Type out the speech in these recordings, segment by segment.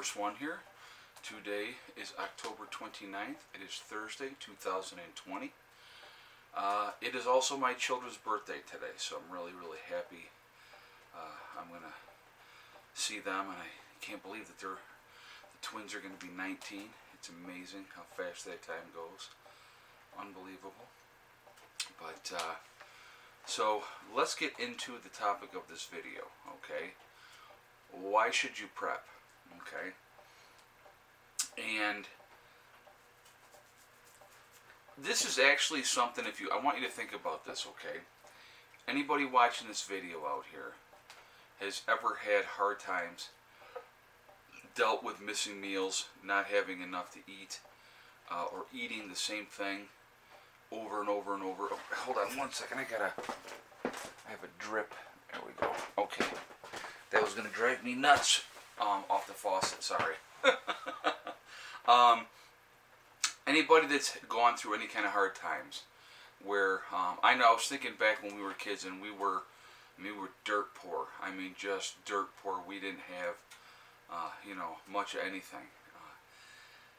first one here. Today is October 29th. It is Thursday, 2020. It is also my children's birthday today, so I'm really, really happy. I'm going to see them, and I can't believe that the twins are going to be 19. It's amazing how fast that time goes. Unbelievable. But, so let's get into the topic of this video, okay? Why should you prep, okay? And this is actually something, I want you to think about this, okay? Anybody watching this video out here has ever had hard times, dealt with missing meals, not having enough to eat, or eating the same thing over and over and over. Oh, hold on one second, I have a drip. There we go. Okay. That was going to drive me nuts off the faucet, sorry. Anybody that's gone through any kind of hard times where, I know I was thinking back when we were kids and we were dirt poor. I mean, just dirt poor. We didn't have, much of anything.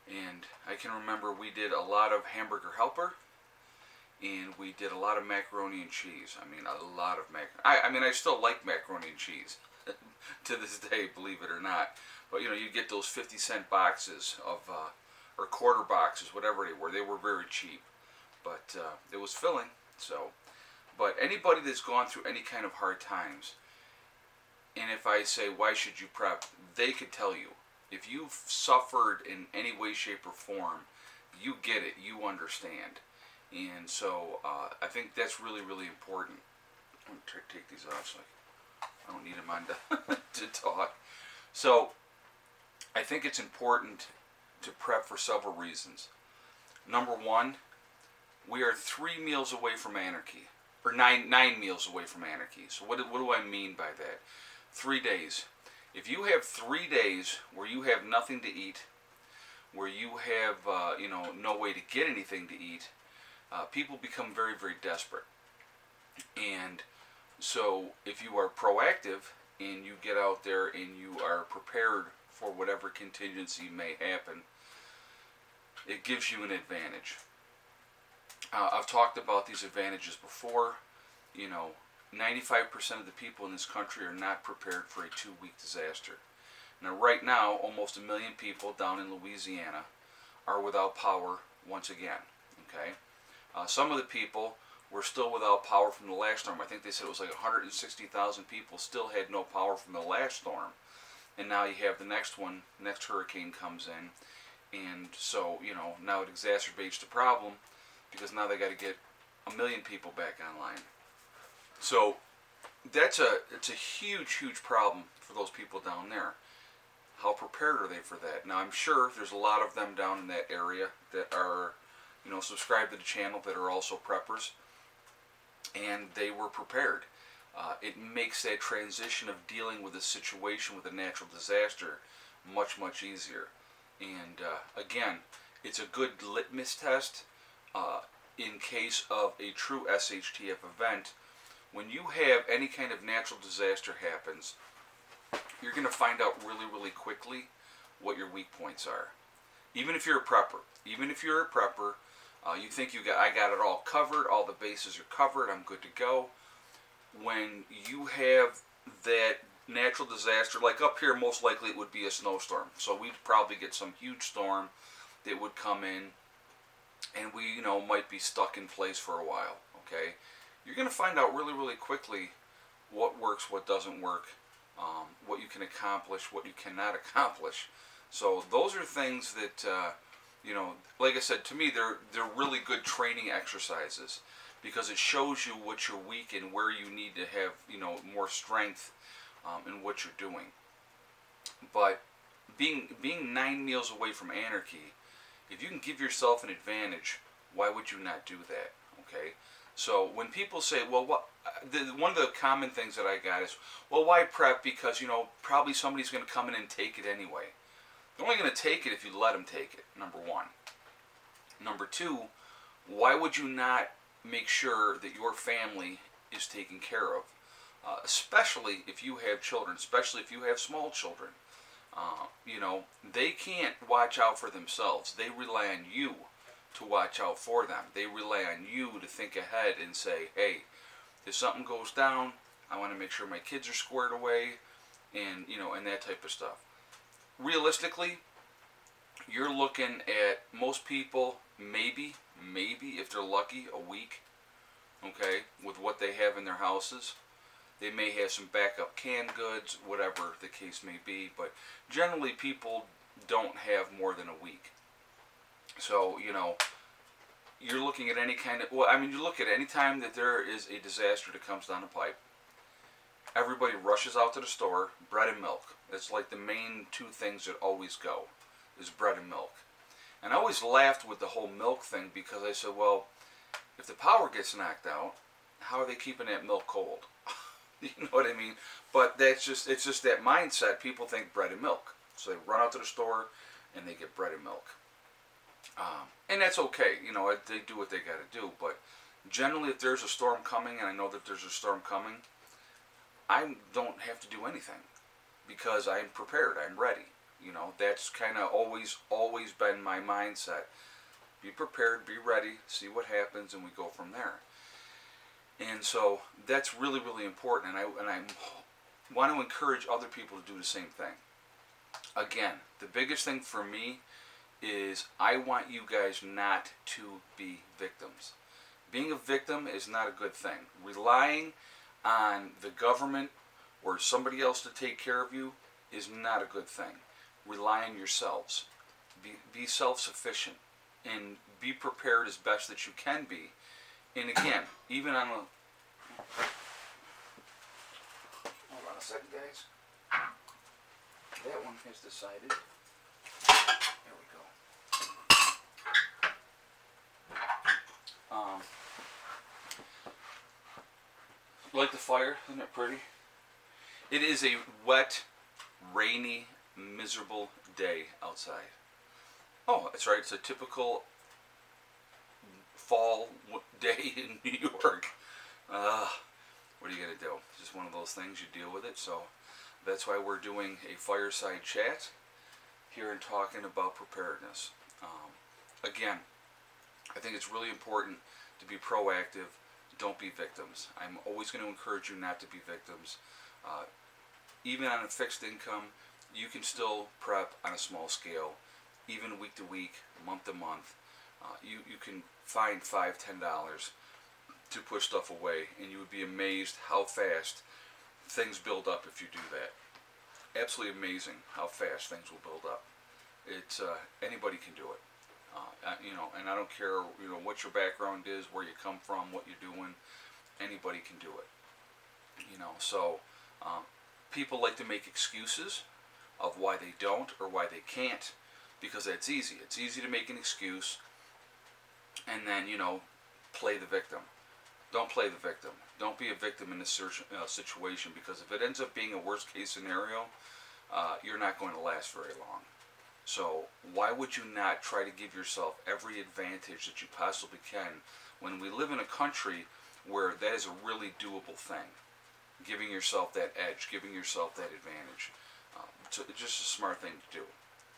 And I can remember we did a lot of Hamburger Helper, and we did a lot of macaroni and cheese. I mean, a lot of macaroni. I still like macaroni and cheese to this day, believe it or not. But, you get those 50-cent boxes of, or quarter boxes, whatever they were. They were very cheap. But it was filling, so. But anybody that's gone through any kind of hard times, and if I say, why should you prep, they could tell you. If you've suffered in any way, shape, or form, you get it, you understand. And so I think that's really, really important. I'm going to take these off so I don't need them on to talk. So I think it's important to prep for several reasons. Number one, we are 3 meals away from anarchy. Or nine meals away from anarchy. So what do I mean by that? 3 days. If you have 3 days where you have nothing to eat, where you have no way to get anything to eat, people become very, very desperate. And so if you are proactive and you get out there and you are prepared for whatever contingency may happen, it gives you an advantage. I've talked about these advantages before. 95% of the people in this country are not prepared for a 2-week disaster. Now, right now, almost 1 million people down in Louisiana are without power once again. Okay, some of the people were still without power from the last storm. I think they said it was like 160,000 people still had no power from the last storm, and now you have the next hurricane comes in, and so now it exacerbates the problem because now they got to get 1 million people back online. So it's a huge, huge problem for those people down there. How prepared are they for that? Now, I'm sure there's a lot of them down in that area that are, subscribed to the channel that are also preppers, and they were prepared. It makes that transition of dealing with a situation with a natural disaster much, much easier. And again, it's a good litmus test in case of a true SHTF event. When you have any kind of natural disaster happens, you're going to find out really, really quickly what your weak points are. Even if you're a prepper, you think I got it all covered, all the bases are covered, I'm good to go. When you have that natural disaster, like up here, most likely it would be a snowstorm. So we'd probably get some huge storm that would come in, and we, might be stuck in place for a while, okay? You're going to find out really, really quickly what works, what doesn't work, what you can accomplish, what you cannot accomplish. So those are things that, like I said, to me, they're really good training exercises because it shows you what you're weak and where you need to have, more strength in what you're doing. But being 9 meals away from anarchy, if you can give yourself an advantage, why would you not do that? Okay. So when people say, well, one of the common things that I got is, well, why prep? Because, probably somebody's going to come in and take it anyway. They're only going to take it if you let them take it, number one. Number two, why would you not make sure that your family is taken care of? Especially if you have children, especially if you have small children. You know, they can't watch out for themselves. They rely on you to watch out for them. They rely on you to think ahead and say, hey, if something goes down, I want to make sure my kids are squared away, and you know, and that type of stuff. Realistically, you're looking at most people, maybe if they're lucky, a week, okay, with what they have in their houses. They may have some backup canned goods, whatever the case may be, but generally people don't have more than a week. So, you know, you're looking at any kind of, well, I mean, you look at any time that there is a disaster that comes down the pipe, everybody rushes out to the store, bread and milk. It's like the main two things that always go, is bread and milk. And I always laughed with the whole milk thing because I said, well, if the power gets knocked out, how are they keeping that milk cold? You know what I mean? But it's just that mindset. People think bread and milk. So they run out to the store and they get bread and milk. And that's okay. You know, they do what they got to do. But generally, if there's a storm coming, and I know that there's a storm coming, I don't have to do anything because I'm prepared. I'm ready. You know, that's kind of always been my mindset. Be prepared, be ready, see what happens, and we go from there. And so that's really, really important, and I want to encourage other people to do the same thing. Again, the biggest thing for me is I want you guys not to be victims. Being a victim is not a good thing. Relying on the government or somebody else to take care of you is not a good thing. Rely on yourselves. Be self-sufficient and be prepared as best that you can be. And again, even on a... Hold on a second, guys. That one has decided. There we go. Like the fire? Isn't it pretty? It is a wet, rainy, miserable day outside. Oh, that's right. It's a typical fall day in New York. What are you going to do? It's just one of those things. You deal with it. So that's why we're doing a fireside chat here and talking about preparedness. Again, I think it's really important to be proactive. Don't be victims. I'm always going to encourage you not to be victims. Even on a fixed income, you can still prep on a small scale, even week to week, month to month. You can find $5, $10 to put stuff away, and you would be amazed how fast things build up if you do that. Absolutely amazing how fast things will build up. It's anybody can do it. You know, and I don't care, you know, what your background is, where you come from, what you're doing. Anybody can do it. You know, so people like to make excuses of why they don't or why they can't, because that's easy. It's easy to make an excuse and then, you know, play the victim. Don't play the victim. Don't be a victim in this situation, because if it ends up being a worst case scenario, you're not going to last very long. So why would you not try to give yourself every advantage that you possibly can when we live in a country where that is a really doable thing? Giving yourself that edge, giving yourself that advantage. It's just a smart thing to do.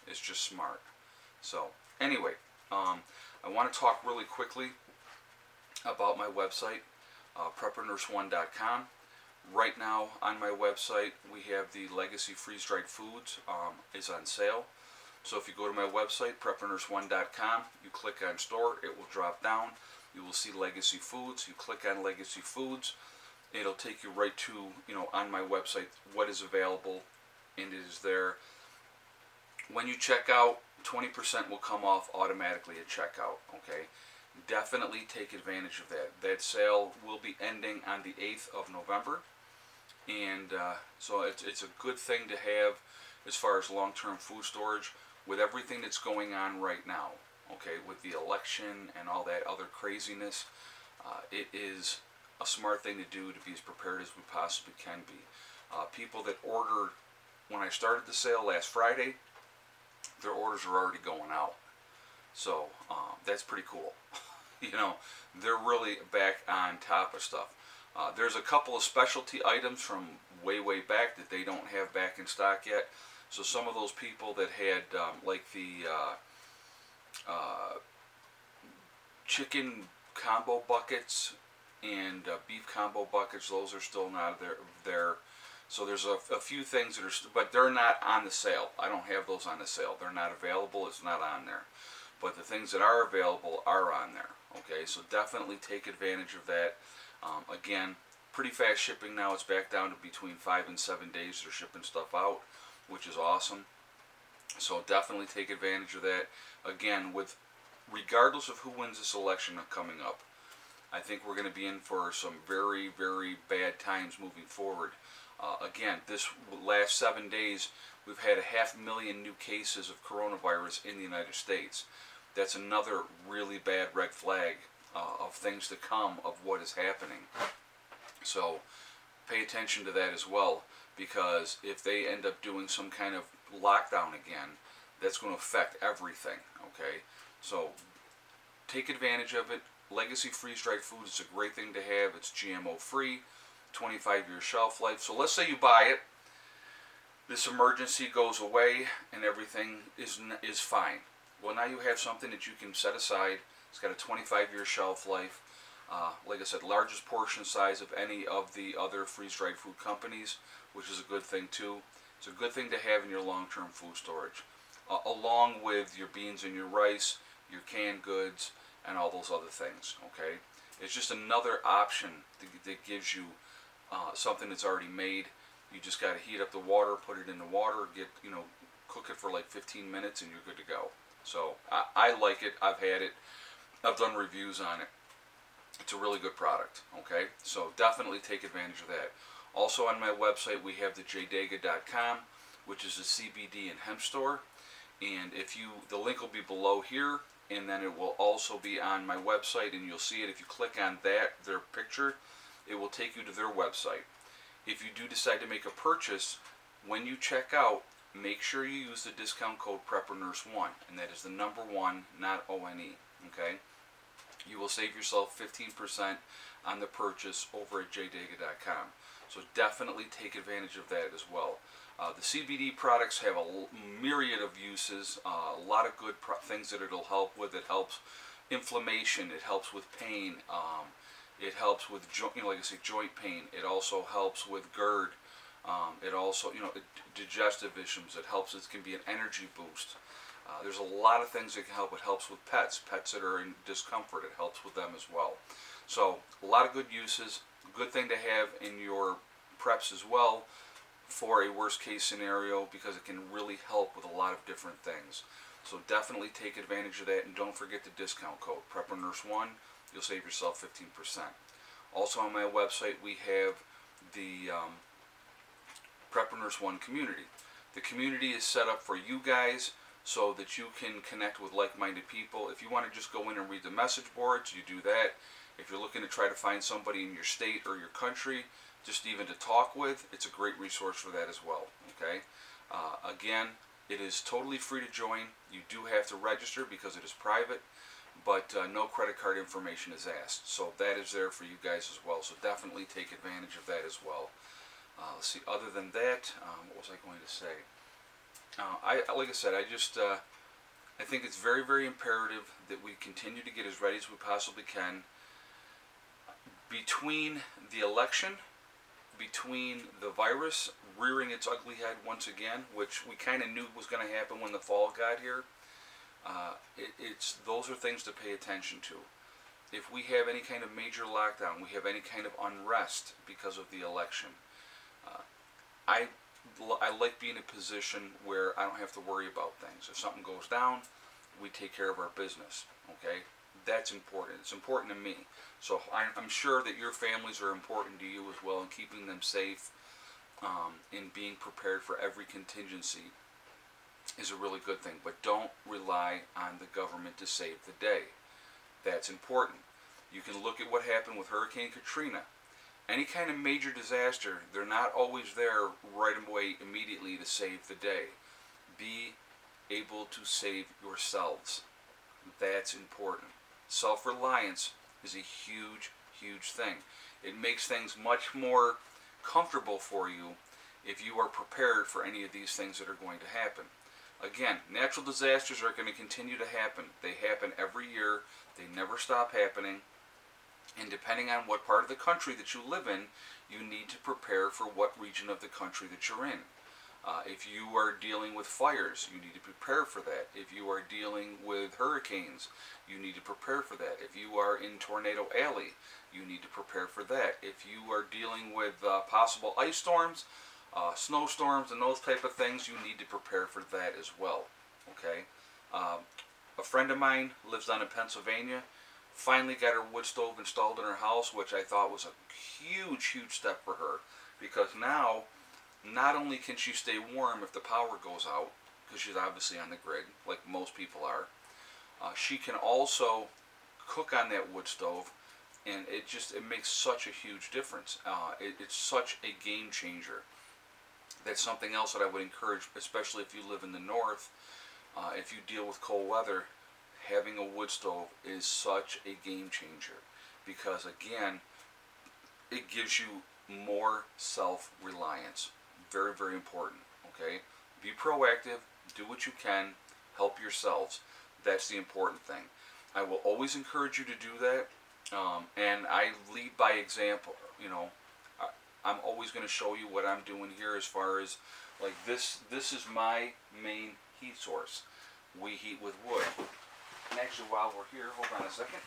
It's just smart. So anyway, I want to talk really quickly about my website, preppernurse1.com. Right now on my website, we have the Legacy Freeze-Dried Foods is on sale. So if you go to my website, preppernurse1.com, you click on store, it will drop down. You will see Legacy Foods. You click on Legacy Foods. It'll take you right to, you know, on my website, what is available, and it is there. When you check out, 20% will come off automatically at checkout, okay? Definitely take advantage of that. That sale will be ending on the 8th of November, and so it's a good thing to have as far as long-term food storage with everything that's going on right now, okay, with the election and all that other craziness. It is a smart thing to do to be as prepared as we possibly can be. People that ordered when I started the sale last Friday, their orders are already going out. So that's pretty cool. You know, they're really back on top of stuff. There's a couple of specialty items from way back that they don't have back in stock yet. So some of those people that had like the uh, chicken combo buckets and beef combo buckets, those are still not there. So there's a few things that are, but they're not on the sale. I don't have those on the sale. They're not available. It's not on there. But the things that are available are on there. Okay, so definitely take advantage of that. Again, pretty fast shipping now. It's back down to between 5 and 7 days. They're shipping stuff out, which is awesome. So definitely take advantage of that. Again, with regardless of who wins this election coming up, I think we're going to be in for some very, very bad times moving forward. Again, this last 7 days, we've had 500,000 new cases of coronavirus in the United States. That's another really bad red flag of things to come of what is happening. So pay attention to that as well, because if they end up doing some kind of lockdown again, that's going to affect everything. Okay, so take advantage of it. Legacy freeze-dried food is a great thing to have. It's GMO free, 25-year shelf life. So let's say you buy it, this emergency goes away, and everything is fine. Well, now you have something that you can set aside. It's got a 25-year shelf life. Like I said, largest portion size of any of the other freeze-dried food companies, which is a good thing too. It's a good thing to have in your long-term food storage, along with your beans and your rice, your canned goods, and all those other things. Okay, it's just another option that gives you something that's already made. You just got to heat up the water, put it in the water, cook it for like 15 minutes, and you're good to go. So I like it. I've had it. I've done reviews on it. It's a really good product. Okay, so definitely take advantage of that. Also on my website we have the jdega.com, which is a CBD and hemp store. And the link will be below here, and then it will also be on my website, and you'll see it. If you click on their picture, it will take you to their website. If you do decide to make a purchase, when you check out, make sure you use the discount code PrepperNurse1, and that is the number 1, not ONE. Okay, you will save yourself 15% on the purchase over at jdega.com. So definitely take advantage of that as well. The CBD products have a myriad of uses, a lot of good things that it'll help with. It helps inflammation, it helps with pain, it helps with like I say, joint pain. It also helps with GERD. It also, digestive issues. It helps. It can be an energy boost. There's a lot of things that can help. It helps with pets that are in discomfort. It helps with them as well. So a lot of good uses. Good thing to have in your preps as well for a worst case scenario, because it can really help with a lot of different things. So definitely take advantage of that, and don't forget the discount code PrepperNurse1. You'll save yourself 15%. Also on my website we have the PrepperNurse1 community. The community is set up for you guys so that you can connect with like-minded people. If you want to just go in and read the message boards, you do that. If you're looking to try to find somebody in your state or your country, just even to talk with, it's a great resource for that as well. Okay. Again, it is totally free to join. You do have to register because it is private, but no credit card information is asked. So that is there for you guys as well. So definitely take advantage of that as well. Let's see. Other than that, what was I going to say? Like I said, I think it's very, very imperative that we continue to get as ready as we possibly can. Between the election, between the virus rearing its ugly head once again, which we kind of knew was going to happen when the fall got here, those are things to pay attention to. If we have any kind of major lockdown, we have any kind of unrest because of the election, I like being in a position where I don't have to worry about things. If something goes down, we take care of our business. Okay, that's important. It's important to me. So I'm sure that your families are important to you as well, and keeping them safe and being prepared for every contingency is a really good thing. But don't rely on the government to save the day. That's important. You can look at what happened with Hurricane Katrina. Any kind of major disaster, they're not always there right away immediately to save the day. Be able to save yourselves. That's important. Self-reliance is a huge, huge thing. It makes things much more comfortable for you if you are prepared for any of these things that are going to happen. Again, natural disasters are going to continue to happen. They happen every year. They never stop happening. And depending on what part of the country that you live in, you need to prepare for what region of the country that you're in. If you are dealing with fires, you need to prepare for that. If you are dealing with hurricanes, you need to prepare for that. If you are in Tornado Alley, you need to prepare for that. If you are dealing with possible ice storms, snowstorms, and those type of things, you need to prepare for that as well. Okay? A friend of mine lives down in Pennsylvania. Finally got her wood stove installed in her house, which I thought was a huge step for her, because now not only can she stay warm if the power goes out, because she's obviously on the grid like most people are, she can also cook on that wood stove, and it makes such a huge difference. It's such a game changer. That's something else that I would encourage, especially if you live in the north. If you deal with cold weather, having a wood stove is such a game changer, because again, it gives you more self-reliance. Very, very important. Okay, be proactive, do what you can, help yourselves. That's the important thing. I will always encourage you to do that, and I lead by example. I'm always going to show you what I'm doing here, as far as like this is my main heat source. We heat with wood. And actually, while we're here, hold on a second.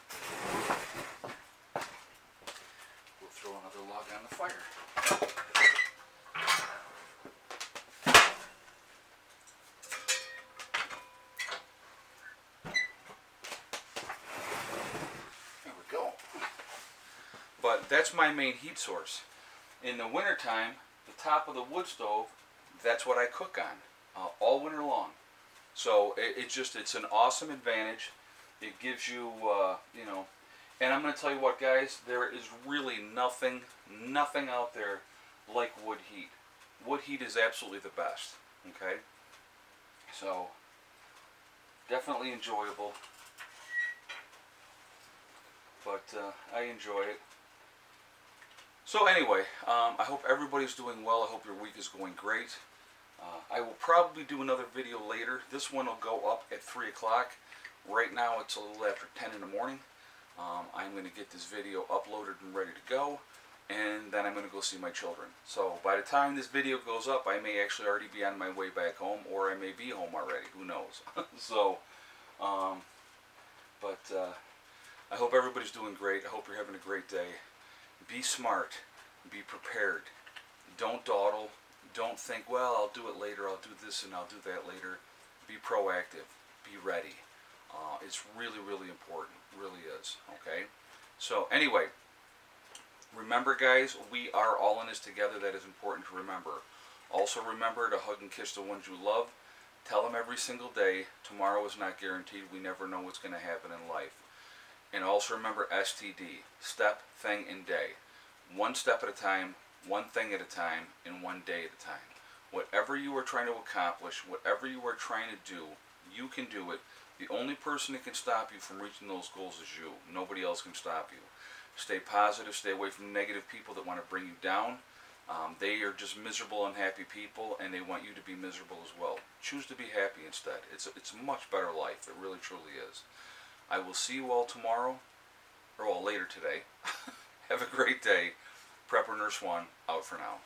We'll throw another log on the fire. There we go. But that's my main heat source. In the wintertime, the top of the wood stove, that's what I cook on all winter long. So it's an awesome advantage. It gives you, and I'm going to tell you what, guys, there is really nothing out there like wood heat. Wood heat is absolutely the best, okay? So, definitely enjoyable, but I enjoy it. So anyway, I hope everybody's doing well. I hope your week is going great. I will probably do another video later. This one will go up at 3 o'clock. Right now it's a little after 10 in the morning. I'm going to get this video uploaded and ready to go, and then I'm going to go see my children. So by the time this video goes up, I may actually already be on my way back home, or I may be home already. Who knows? So, I hope everybody's doing great. I hope you're having a great day. Be smart. Be prepared. Don't dawdle. Don't think, well, I'll do it later, I'll do this and I'll do that later. Be proactive. Be ready. It's really, really important. Really is. Okay? So, anyway, remember, guys, we are all in this together. That is important to remember. Also remember to hug and kiss the ones you love. Tell them every single day, tomorrow is not guaranteed. We never know what's going to happen in life. And also remember STD. Step, thing, and day. One step at a time, one thing at a time, and one day at a time. Whatever you are trying to accomplish, whatever you are trying to do, you can do it. The only person that can stop you from reaching those goals is you. Nobody else can stop you. Stay positive. Stay away from negative people that want to bring you down. They are just miserable, unhappy people, and they want you to be miserable as well. Choose to be happy instead. It's a much better life. It really, truly is. I will see you all tomorrow, or later today. Have a great day. Prepper Nurse 1, out for now.